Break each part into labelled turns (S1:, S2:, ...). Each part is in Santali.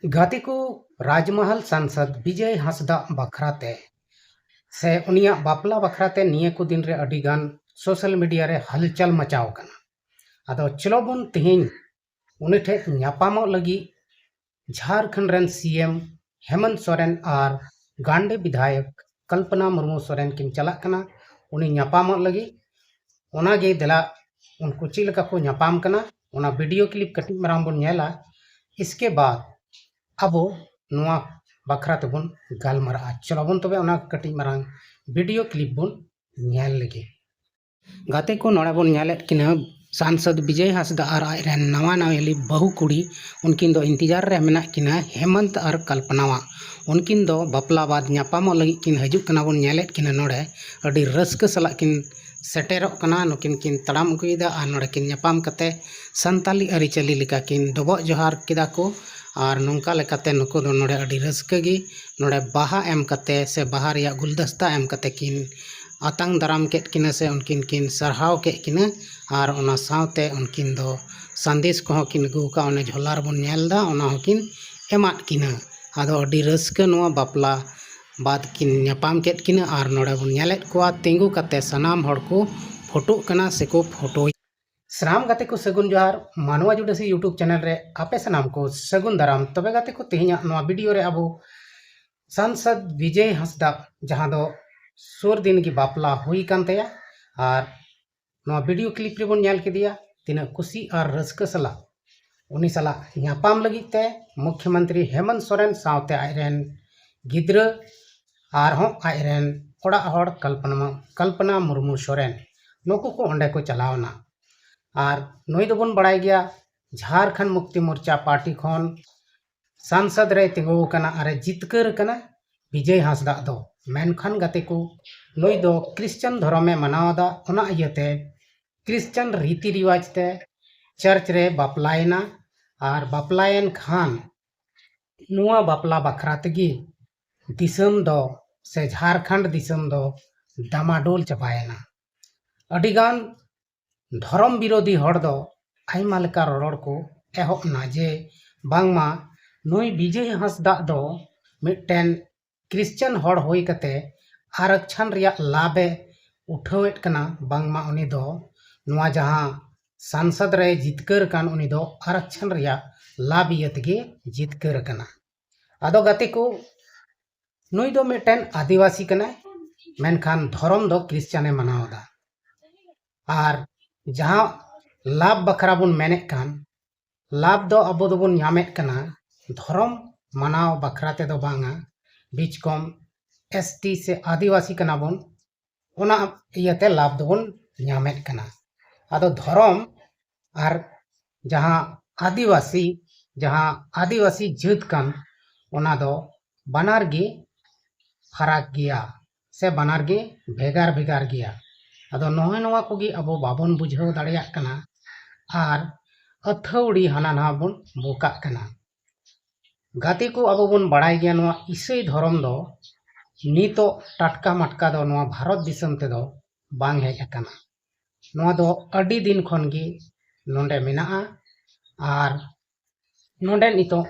S1: गाते को राजमहल सांसद विजय हांसदा बखराते से उनिया बापला बखराते निये को दिन रे अडिगान सोशल मीडिया रे हलचल मचाव कना। आदो चलो बन तिहिन उनि ठे न्यापामो लगी झारखंड रेन सीएम हेमंत सोरेन और गांडे विधायक कल्पना मुर्मू सोरेन किन चला कना उनि न्यापामो लगी ओनागे देला उनको चिलका को न्यापाम कना ओना वीडियो क्लिप कटिंग मराम बन नेला। इसके बाद अब नुआ बखरा तबन गालमरा चलो बन तबे ओना कटिंग मरांग वीडियो क्लिप बन नेल लगे। गाते को नोड़ा बन नेलेट किना सांसद विजय हांसदा और आयरन नवा नवेली बहु कुड़ी उनकिन दो इंतजार रे मेना किना हेमंत और कल्पनावा उनकिन दो बापला बाद न्यापामो लगी किन हजुक कना बन नेलेट किना नोड़े अडी रस्क सला किन सेटेरोक कना नुकिन किन तड़ाम अगुयदा और नोड़े किन न्यापाम कते संताली अरिचली लिका किन डबो जोहार किदा को और नौका लेकाते नुको दो नोड़े अडी रस्क गी नोड़े बाहा एम कते से बाहा रिया गुलदस्ता एम कते किन आतंग दाराम केट किना से उनकिन किन सरहाव के किना और ओना सावते उनकिन दो संदेश को किन गुका ओने झोलार बन नेलदा ओना किन एमात किना आदो अडी रस्क नोआ बापला बाद किन न्यापाम केट किना और नोड़े बन नेलेट कोआ तिंगु कते सनाम हड़ को फोटो कना से को फोटो सनाम गाते को सगुन जोहार मानवा जुडसी यूट्यूब चैनल रे आपे सनाम को सगुन दाराम तबे गाते को तेहिया नोआ वीडियो रे अबो सांसद विजय हांसदा जहां दो सुर दिन की बापला हुई कान तया और नोआ वीडियो क्लिप रे बन नेल केदिया तिना खुशी और रस्क सला उनी सला न्यापाम लगी ते मुख्यमंत्री हेमंत सोरेन सावते आयरन गिद्रा और हों आयरन ओड़ा हड़ कल्पना मुर्मू सोरेन नुकु को ओंडे को चलावना और नई दोबन बड़ाई गया झारखंड मुक्ति मोर्चा पार्टी खन सांसद रे तिंगु कना अरे जितकर कना विजय हांसदा दो मेनखान गाते को नई दो क्रिश्चियन धर्म में मनावदा ओना इयते क्रिश्चियन रीति रिवाज ते चर्च रे बापलायना और बापलायन खान नुआ बापला बखरा तगी दिसम दो से झारखंड दिसम दो डामाडोल चबायना अडिगान धर्म विरोधी हड़ दो आइमा लेका रड़ को एहब ना जे बांगमा नई विजय हांसदा दो मिटन क्रिश्चियन हड़ होई कते आरक्षण रिया लाभे उठावेट कना बांगमा उनी दो नुआ जहां सांसद रे जितकर कान उनी दो आरक्षण रिया लाभ इयतगे जितकर कना। आदो गाते को नई दो मिटन आदिवासी कना मेनखान धर्म दो क्रिश्चियन मनावदा और जहां लाभ बखरा बन मेने कान लाभ दो अब दोबन न्यामेट कना धर्म मनाव बखरा ते दो बांगा बीच कम एसटी से आदिवासी कना बन ओना इयते लाभ दोबन न्यामेट कना। आदो धर्म और जहां आदिवासी जात कान ओना दो बानार गे फराक गया से बानार गे भेगार भेगार गया। आदो नोए नोआ कोगी अबो बाबन बुझाव दाड़िया कना और अथौड़ी हाना नहा बन बोका कना। गाते को अबो बन बड़ाई गया नोआ ईसाई धर्म दो नितो टटका मटका दो नोआ भारत दिसम ते दो बांग हेज अकना नोआ दो अडी दिन खन गे नोंडे मेनाआ और नोंडे नितो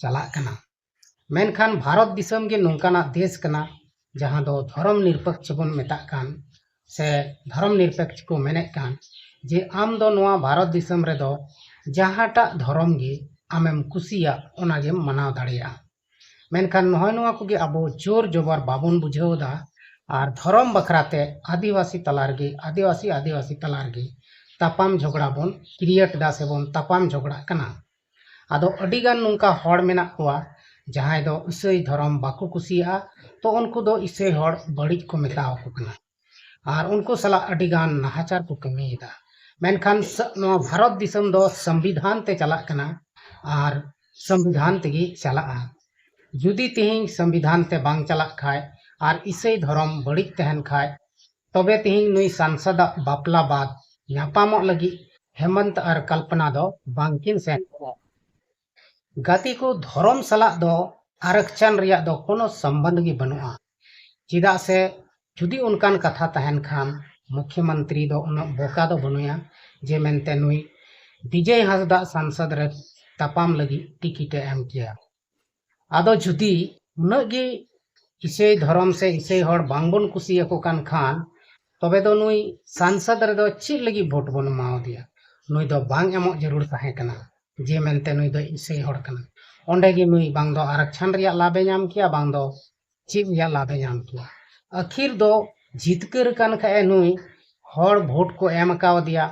S1: चला कना मेनखान भारत दिसम गे नोंकाना देश कना जहां दो धर्म निरपेक्ष बन मेता कान से धर्म निरपेक्ष को मेने कान जे आम दो नोआ भारत दिसम रे दो जहाटा धर्म गे आमेम कुसिया ओनागे मनाव दाड़िया मेनखान नोय नोआ कोगे अबो जोर जोबर बाबन बुझावदा और धर्म बखराते आदिवासी तलारगे तापाम झगड़ा बन क्रिएट दा से बन तापाम झगड़ा कना। आदो अडिगान नुंका हड़ मेना कोआ जहां दो ईसाई धर्म बाको कुसिया तो उनको दो ईसाई हड़ बड़ी को मेताव को कना और उनको सला अडिगान नाहाचार को कमीदा मेनखान भारत दिसम दो संविधान ते चला कना और संविधान तेगी चला जुदी तिहिं संविधान ते बांग चला खाय और ईसाई धर्म बड़ी तहन खाय तबे तिहिं नुई सांसद बापला बाद न्यापामो लगी हेमंत और कल्पना दो बांकिन सेन गाती को धर्म सला दो आरक्षण रिया दो कोनो संबंध गे बनुआ चिदा से जुदी उनकान कथा तहन खान मुख्यमंत्री दो उन बोका दो बनुया जे मेनते नुई विजय हांसदा सांसद रे तापाम लगी टिकिट एम किया आदो जुदी उन्नत गे इसे धर्म से इसे हर बांगबन कुसिया को कान खान तबे दो नुई सांसद रे दो ची लगी वोट बन माव दिया नुई दो बांग एमो जरूर ताहे कना जे मेनते नुई दो इसे हर कना ओंडे गे नुई बांग दो आरक्षण रिया लाभे नाम किया बांग दो ची रिया लाभे नाम किया आखिर दो जितकर कान खाए नुई हर वोट को एम काव दिया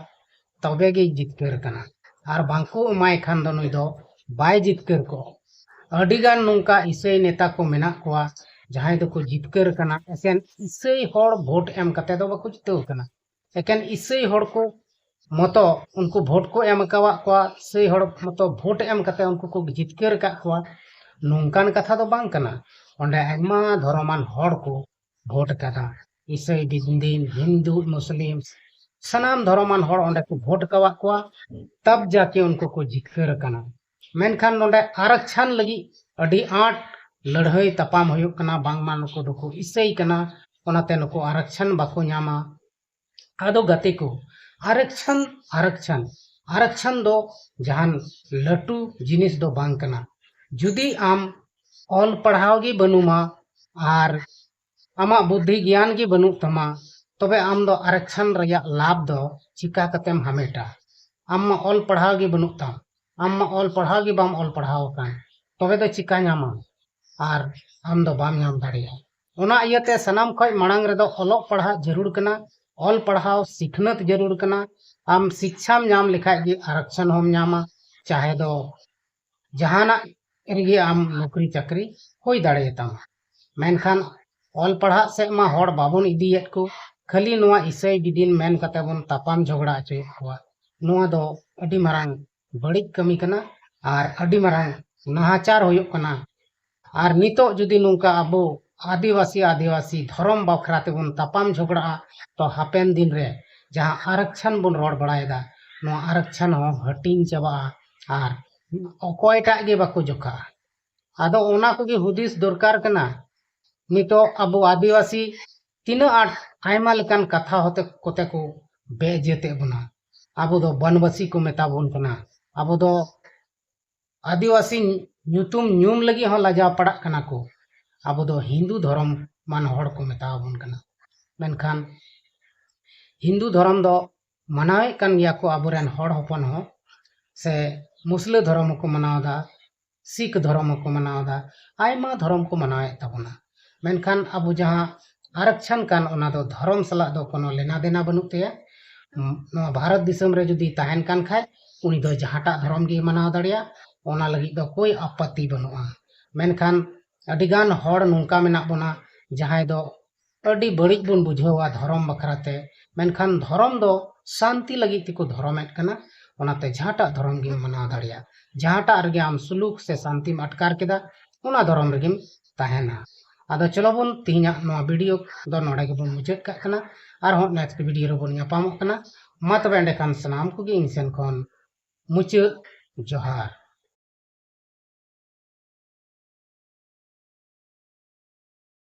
S1: तबे गे जितकर कना आर बांको एमाय खान दो नुई दो बाय जितकर को अडिगान नुंका इसे नेता को मेना कोआ जहां दो को जितकर कना एकेन इसे हर वोट एम कते दो बाको जितव कना एकेन इसे हर को मतो उनको वोट को एम कावा कोआ से हर मतो वोट एम कते उनको को जितकर का कोआ नुंकान कथा दो बांग कना ओंडे आयमा धर्मान हर को वोट कदा इसे बिंदीन हिंदू मुस्लिम सनाम धर्मान हर ओंडे को वोट कावा कोआ तब जाके उनको को जितकर कना मेनखान नोडे आरक्षण लगी अडी आठ लड़ाई तपाम होयुक कना बांगमा नुको दुको इसे कना ओनाते नुको आरक्षण बाको न्यामा आदो गते को आरक्षण आरक्षण आरक्षण दो जहान लटू जिनिस दो बांग कना जुदी आम ऑल पढ़ाओ गी बनुमा आर आमा बुद्धि ज्ञान गी बनु तमा तबे आम दो आरक्षण रया लाभ दो चिका कतेम हमेटा आम ऑल पढ़ाओ गी बनु तम आम ऑल पढ़ाओ गी बाम ऑल पढ़ाओ कान तबे दो चिका न्यामा आर आम दो बाम न्याम दाड़िया ओना इयते सनाम खय मांग रे दो ऑलोक पढ़ा जरूर कना ऑल पढ़ाओ सिखनत जरूर कना आम शिक्षाम न्याम लिखाय गी आरक्षण होम न्यामा चाहे दो जहाना रिगे आम नौकरी चाकरी होई दाड़ेताम मेनखान ऑल पढ़ा से मा हर बाबन इदियत को खाली नुआ इसे बिदिन मेन कते बन तापाम झगड़ा अचय कोआ नुआ दो अडी मारांग बड़िक कमी कना आर अडी मारांग नाहाचार होयुक कना आर नितो जुदी नुंका अबो आदिवासी धर्म बखरा तेबन तापाम झगड़ा तो हापेन दिन रे जहां आरक्षण बन रोड बड़ायदा नुआ आरक्षण हो हटिंग चबा आर अकोयटा गे बाको जोखा आदो ओना को गे हुदिस दरकार कना नितो अबो आदिवासी तीना आठ आयमा लेकान कथा होते कोते को बेजेते बना अबो दो बनवासी को मेता बोन कना अबो दो आदिवासी ᱧᱩᱛᱩᱢ ᱧᱩᱢ लगी हो लजा पड़ा कना को अबो दो हिंदू धर्म मान हड़ को मेता बोन कना मेनखान हिंदू धर्म दो मनावे कन गया को अबोरेन हड़ हपन हो से मुस्लिम धर्म को मनावदा सिख धर्म को मनावदा आयमा धर्म को मनावे तबना मेनखान अबो जहां आरक्षण कान ओना दो धर्म सला दो कोनो लेना देना बनुक तेया भारत दिसम रे जुदी ताहेन कान खाय उनी दो जहाटा धर्म गे मनाव दाड़िया ओना लगी दो कोई आपत्ति बनुआ मेनखान अडिगान हड़ नुंका मेना बना जहां दो अडी बड़िज बन बुझावा धर्म बखराते मेनखान धर्म दो शांति लगी तिको धर्मेट कना ओनाते जहाटा धर्म गे मनाव दाड़िया जहाटा रगे आम सुलूक से शांति अटकार केदा ओना धर्म रगे ताहेना आदो चलो बन तिहिना नोआ वीडियो दो नोडे गे बन मुचाद का कना आर हो नेक्स्ट वीडियो रे बन ᱧᱟᱯᱟᱢᱚᱜ कना मा तबे एंडे खान सनाम को गे इन सेन खन मुचाद जोहार।